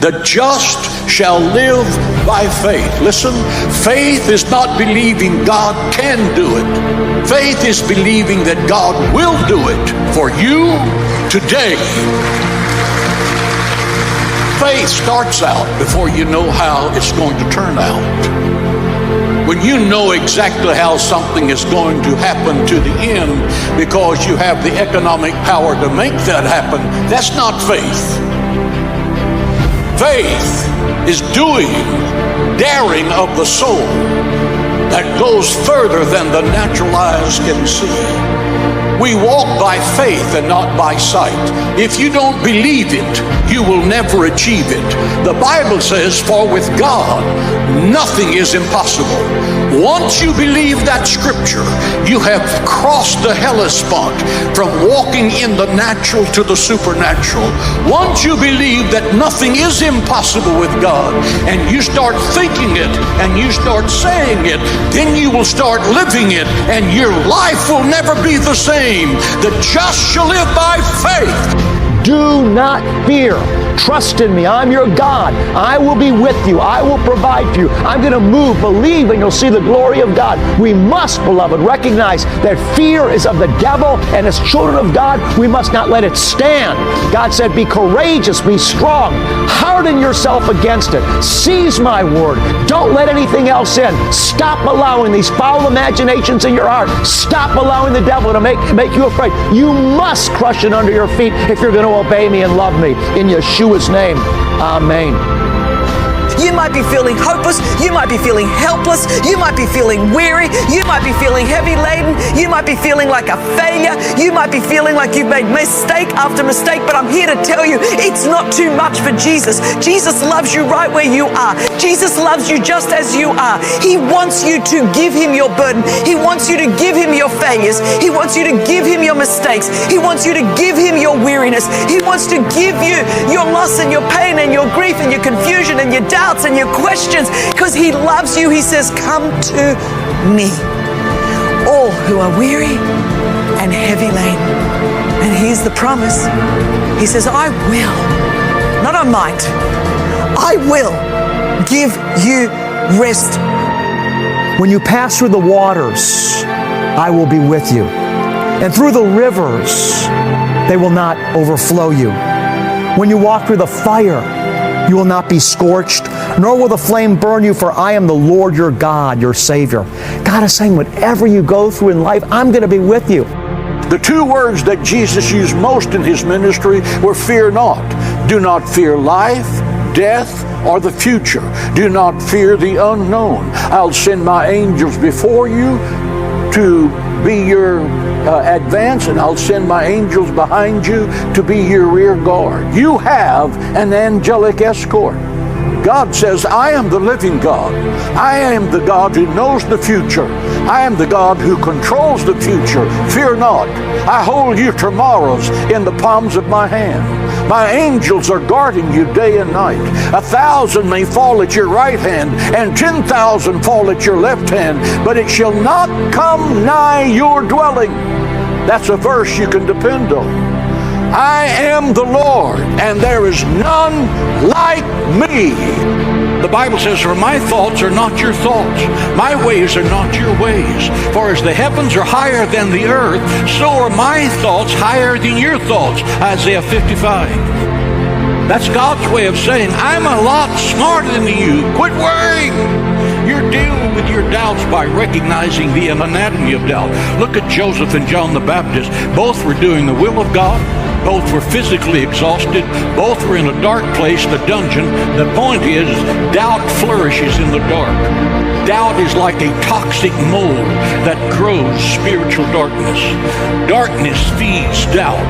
The just shall live by faith. Listen, faith is not believing God can do it. Faith is believing that God will do it for you today. Faith starts out before you know how it's going to turn out. When you know exactly how something is going to happen to the end because you have the economic power to make that happen, that's not faith. Faith is doing, daring of the soul that goes further than the natural eyes can see. We walk by faith and not by sight. If you don't believe it, you will never achieve it. The Bible says, for with God, nothing is impossible. Once you believe that scripture, you have crossed the Hellespont from walking in the natural to the supernatural. Once you believe that nothing is impossible with God, and you start thinking it, and you start saying it, then you will start living it, and your life will never be the same. The just shall live by faith. Do not fear. Trust in me. I'm your God. I will be with you. I will provide for you. I'm going to move. Believe and you'll see the glory of God. We must, beloved, recognize that fear is of the devil, and as children of God, we must not let it stand. God said, be courageous, be strong. Harden yourself against it. Seize my word. Don't let anything else in. Stop allowing these foul imaginations in your heart. Stop allowing the devil to make you afraid. You must crush it under your feet if you're going to obey me and love me. In Yeshua's name, amen. You might be feeling hopeless. You might be feeling helpless. You might be feeling weary. You might be feeling heavy laden. You might be feeling like a failure. You might be feeling like you've made mistake after mistake. But I'm here to tell you, it's not too much for Jesus. Jesus loves you right where you are. Jesus loves you just as you are. He wants you to give him your burden. He wants you to give him your failures. He wants you to give him your mistakes. He wants you to give him your weariness. He wants to give you your loss and your pain and your grief and your confusion and your doubts and your questions, because he loves you. He says, come to me, all who are weary and heavy laden. And here's the promise. He says, I will, not I might, I will give you rest. When you pass through the waters, I will be with you. And through the rivers, they will not overflow you. When you walk through the fire, you will not be scorched, nor will the flame burn you, for I am the Lord your God, your Savior. God is saying, whatever you go through in life, I'm going to be with you. The two words that Jesus used most in his ministry were fear not. Do not fear life, death, or the future. Do not fear the unknown. I'll send my angels before you to be your advance, and I'll send my angels behind you to be your rear guard. You have an angelic escort. God says, I am the living God. I am the God who knows the future. I am the God who controls the future. Fear not. I hold your tomorrows in the palms of my hand. My angels are guarding you day and night. 1,000 may fall at your right hand, and 10,000 fall at your left hand, but it shall not come nigh your dwelling. That's a verse you can depend on. I am the Lord, and there is none like me. The Bible says, for my thoughts are not your thoughts. My ways are not your ways. For as the heavens are higher than the earth, so are my thoughts higher than your thoughts. Isaiah 55. That's God's way of saying, I'm a lot smarter than you. Quit worrying. You're dealing with your doubts by recognizing the anatomy of doubt. Look at Joseph and John the Baptist. Both were doing the will of God. Both were physically exhausted. Both were in a dark place, the dungeon. The point is, doubt flourishes in the dark. Doubt is like a toxic mold that grows spiritual darkness. Darkness feeds doubt.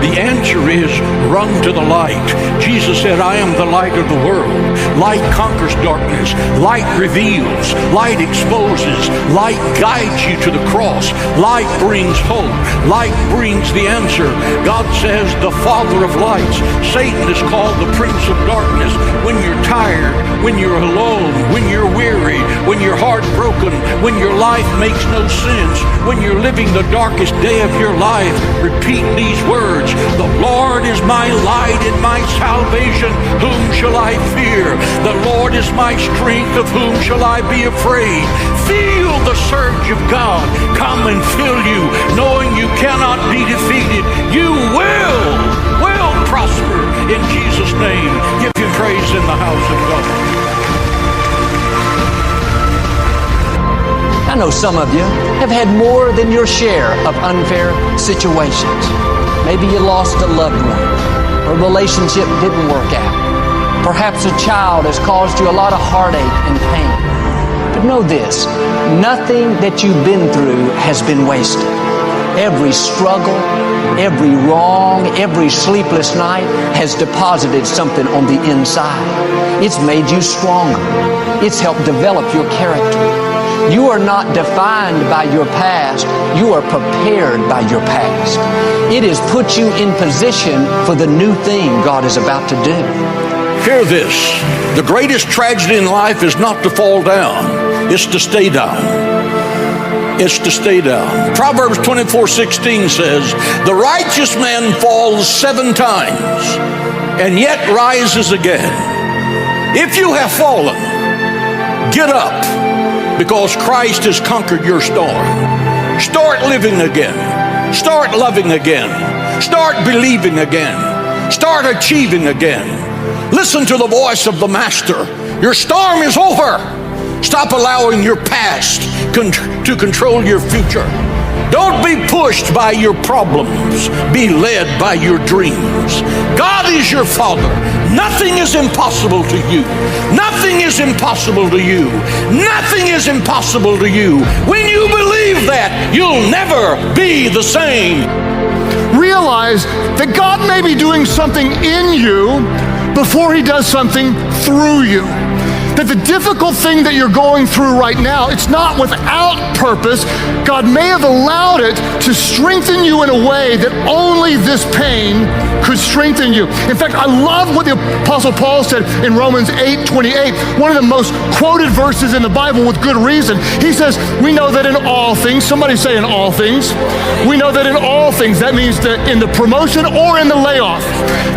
The answer is run to the light. Jesus said, I am the light of the world. Light conquers darkness. Light reveals. Light exposes. Light guides you to the cross. Light brings hope. Light brings the answer. God says, the Father of lights. Satan is called the Prince of Darkness. When you're tired, when you're alone, when you're weary, when you're heartbroken, when your life makes no sense, when you're living the darkest day of your life, repeat these words. The Lord is my light and my salvation. Whom shall I fear? The Lord is my strength, of whom shall I be afraid? Feel the surge of God come and fill you, knowing you cannot be defeated. You will prosper in Jesus' name. Give him praise in the house of God. I know some of you have had more than your share of unfair situations. Maybe you lost a loved one, or a relationship didn't work out. Perhaps a child has caused you a lot of heartache and pain. But know this, nothing that you've been through has been wasted. Every struggle, every wrong, every sleepless night has deposited something on the inside. It's made you stronger. It's helped develop your character. You are not defined by your past. You are prepared by your past. It has put you in position for the new thing God is about to do. Hear this. The greatest tragedy in life is not to fall down. It's to stay down. It's to stay down. Proverbs 24:16 says, the righteous man falls 7 times and yet rises again. If you have fallen, get up, because Christ has conquered your storm. Start living again. Start loving again. Start believing again. Start achieving again. Listen to the voice of the Master. Your storm is over. Stop allowing your past to control your future. Don't be pushed by your problems. Be led by your dreams. God is your Father. Nothing is impossible to you. Nothing is impossible to you. Nothing is impossible to you. When you believe that, you'll never be the same. Realize that God may be doing something in you before he does something through you. That the difficult thing that you're going through right now, it's not without purpose. God may have allowed it to strengthen you in a way that only this pain could strengthen you. In fact, I love what the Apostle Paul said in Romans 8:28, one of the most quoted verses in the Bible with good reason. He says, we know that in all things, somebody say in all things, we know that in all things, that means that in the promotion or in the layoff,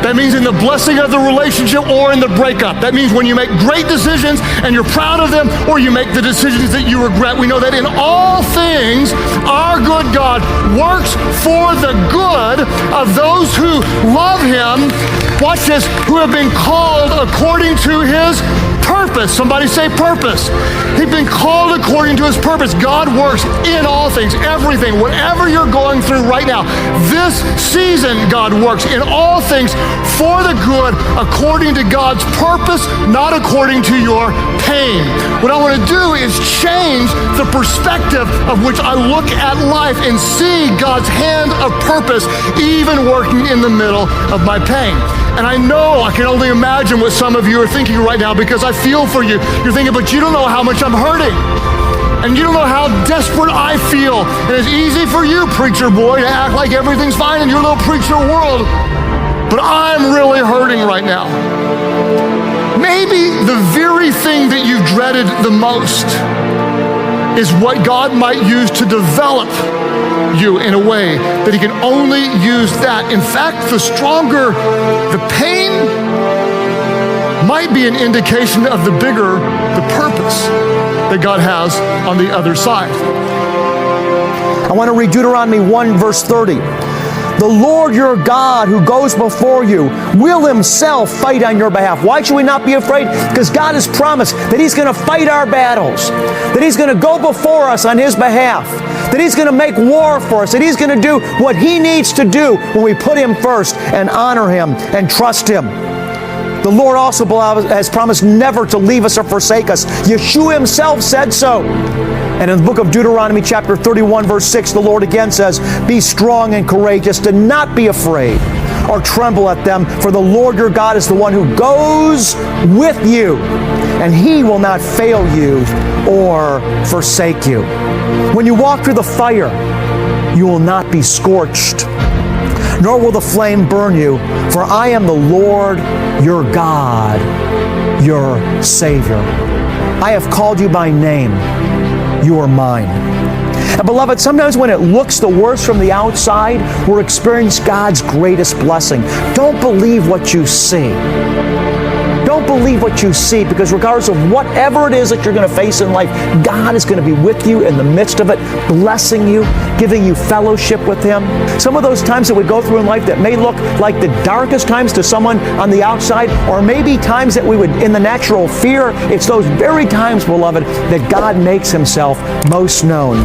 that means in the blessing of the relationship or in the breakup, that means when you make great decisions and you're proud of them, or you make the decisions that you regret. We know that in all things, our good God works for the good of those who love him, watch this, who have been called according to his purpose. Somebody say purpose. He's been called according to his purpose. God works in all things, everything, whatever you're going through right now. This season, God works in all things for the good according to God's purpose, not according to your pain. What I want to do is change the perspective of which I look at life and see God's hand of purpose even working in the middle of my pain. And I know, I can only imagine what some of you are thinking right now, because I feel for you. You're thinking, but you don't know how much I'm hurting. And you don't know how desperate I feel. And it's easy for you, preacher boy, to act like everything's fine in your little preacher world. But I'm really hurting right now. Maybe the very thing that you dreaded the most is what God might use to develop you in a way that he can only use that. In fact, the stronger the pain might be an indication of the bigger the purpose that God has on the other side. I want to read Deuteronomy 1 verse 30. The Lord your God who goes before you will himself fight on your behalf. Why should we not be afraid? Because God has promised that he's going to fight our battles, that he's going to go before us on his behalf, that he's going to make war for us, that he's going to do what he needs to do when we put him first and honor him and trust him. The Lord also has promised never to leave us or forsake us. Yeshua himself said so. And in the book of Deuteronomy chapter 31 verse 6, the Lord again says, be strong and courageous, do not be afraid or tremble at them, for the Lord your God is the one who goes with you, and he will not fail you or forsake you. When you walk through the fire, you will not be scorched, nor will the flame burn you, for I am the Lord your God, your Savior. I have called you by name. You are mine. And beloved, sometimes when it looks the worst from the outside, we're experiencing God's greatest blessing. Don't believe what you see. Don't believe what you see, because regardless of whatever it is that you're going to face in life, God is going to be with you in the midst of it, blessing you, giving you fellowship with Him. Some of those times that we go through in life that may look like the darkest times to someone on the outside, or maybe times that we would in the natural fear, it's those very times, beloved, that God makes Himself most known